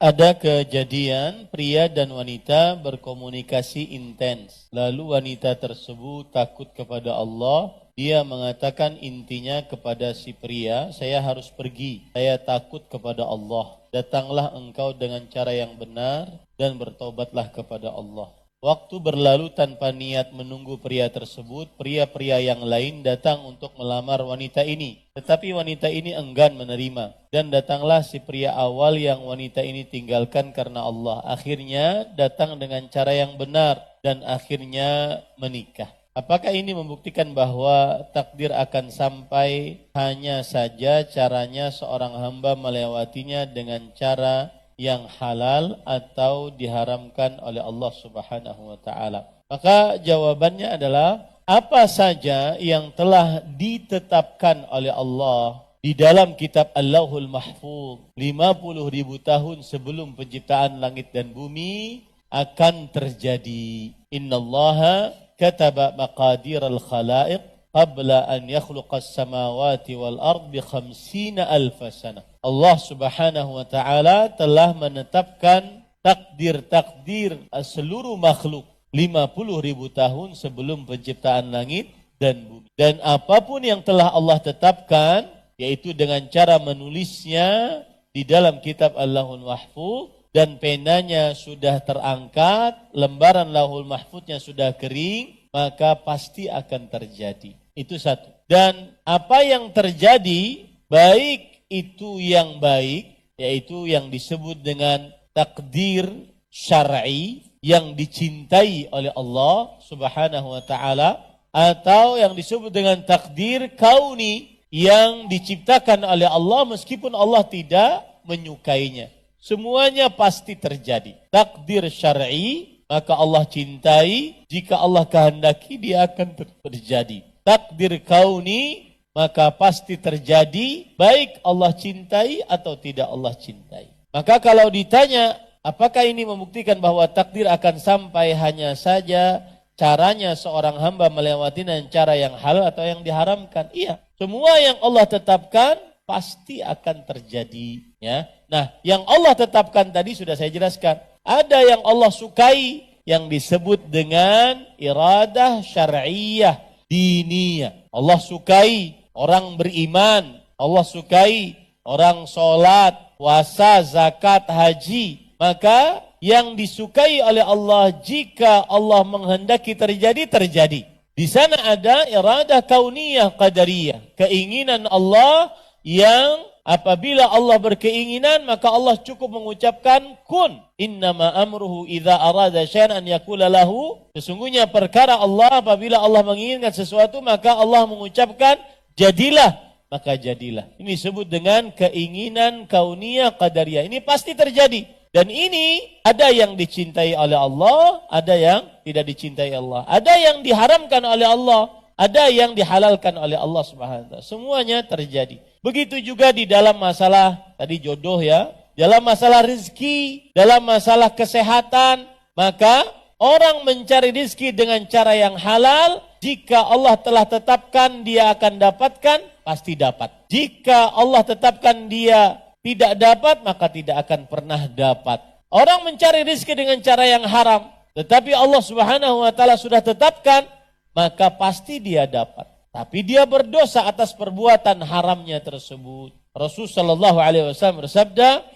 Ada kejadian pria dan wanita berkomunikasi intens. Lalu wanita tersebut takut kepada Allah. Dia mengatakan intinya kepada si pria, saya harus pergi. Saya takut kepada Allah. Datanglah engkau dengan cara yang benar dan bertobatlah kepada Allah. Waktu berlalu tanpa niat menunggu pria tersebut, pria-pria yang lain datang untuk melamar wanita ini. Tetapi wanita ini enggan menerima. Dan datanglah si pria awal yang wanita ini tinggalkan karena Allah. Akhirnya datang dengan cara yang benar dan akhirnya menikah. Apakah ini membuktikan bahwa takdir akan sampai hanya saja caranya seorang hamba melewatinya dengan cara yang halal atau diharamkan oleh Allah Subhanahu wa taala? Maka jawabannya adalah apa saja yang telah ditetapkan oleh Allah di dalam kitab Allahul Mahfuz 50.000 tahun sebelum penciptaan langit dan bumi akan terjadi. Innallaha kataba maqadiral khalaiq qabla an yakhluqas samawati wal ard bi 50.000 sanah. Allah Subhanahu wa taala telah menetapkan takdir-takdir seluruh makhluk 50.000 tahun sebelum penciptaan langit dan bumi. Dan apapun yang telah Allah tetapkan, yaitu dengan cara menulisnya di dalam kitab Allahul Mahfuz, dan penanya sudah terangkat, lembaran Lauhul Mahfuznya sudah kering, maka pasti akan terjadi. Itu satu. Dan apa yang terjadi, baik itu yang baik, yaitu yang disebut dengan takdir syar'i yang dicintai oleh Allah Subhanahu wa taala, atau yang disebut dengan takdir kauni yang diciptakan oleh Allah meskipun Allah tidak menyukainya. Semuanya pasti terjadi. Takdir syar'i, maka Allah cintai, jika Allah kehendaki dia akan terjadi. Takdir kauni, maka pasti terjadi, baik Allah cintai atau tidak Allah cintai. Maka kalau ditanya, apakah ini membuktikan bahwa takdir akan sampai hanya saja caranya seorang hamba melewati dengan cara yang halal atau yang diharamkan? Iya, semua yang Allah tetapkan pasti akan terjadi. Ya. Nah, yang Allah tetapkan tadi sudah saya jelaskan. Ada yang Allah sukai, yang disebut dengan iradah syar'iyah, diniyah. Allah sukai orang beriman, Allah sukai orang sholat, puasa, zakat, haji. Maka yang disukai oleh Allah, jika Allah menghendaki terjadi, terjadi. Di sana ada iradah kauniyah qadariyah, keinginan Allah yang apabila Allah berkeinginan, maka Allah cukup mengucapkan kun. Innama amruhu idza arada syai'an an yaqula lahu. Sesungguhnya perkara Allah, apabila Allah menginginkan sesuatu, maka Allah mengucapkan jadilah, maka jadilah. Ini disebut dengan keinginan kauniyah qadariyah. Ini pasti terjadi. Dan ini ada yang dicintai oleh Allah, ada yang tidak dicintai Allah. Ada yang diharamkan oleh Allah, ada yang dihalalkan oleh Allah Subhanahu wa taala. Semuanya terjadi. Begitu juga di dalam masalah tadi jodoh ya, dalam masalah rezeki, dalam masalah kesehatan, maka orang mencari rezeki dengan cara yang halal, jika Allah telah tetapkan dia akan dapatkan, pasti dapat. Jika Allah tetapkan dia tidak dapat, maka tidak akan pernah dapat. Orang mencari rezeki dengan cara yang haram, tetapi Allah Subhanahu wa taala sudah tetapkan, maka pasti dia dapat. Tapi dia berdosa atas perbuatan haramnya tersebut. Rasul sallallahu alaihi wasallam bersabda,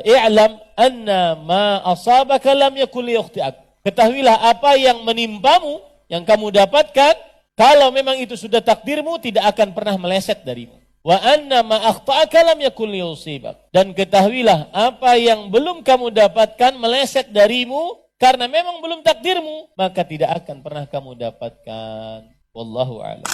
"I'lam anna ma asabaka lam yakul liyukhti'ak." Ketahuilah apa yang menimpamu, yang kamu dapatkan, kalau memang itu sudah takdirmu, tidak akan pernah meleset darimu. Wa anna ma akhta'aka lam yakul liyusibak. Dan ketahuilah apa yang belum kamu dapatkan meleset darimu, karena memang belum takdirmu, maka tidak akan pernah kamu dapatkan. Wallahu a'lam.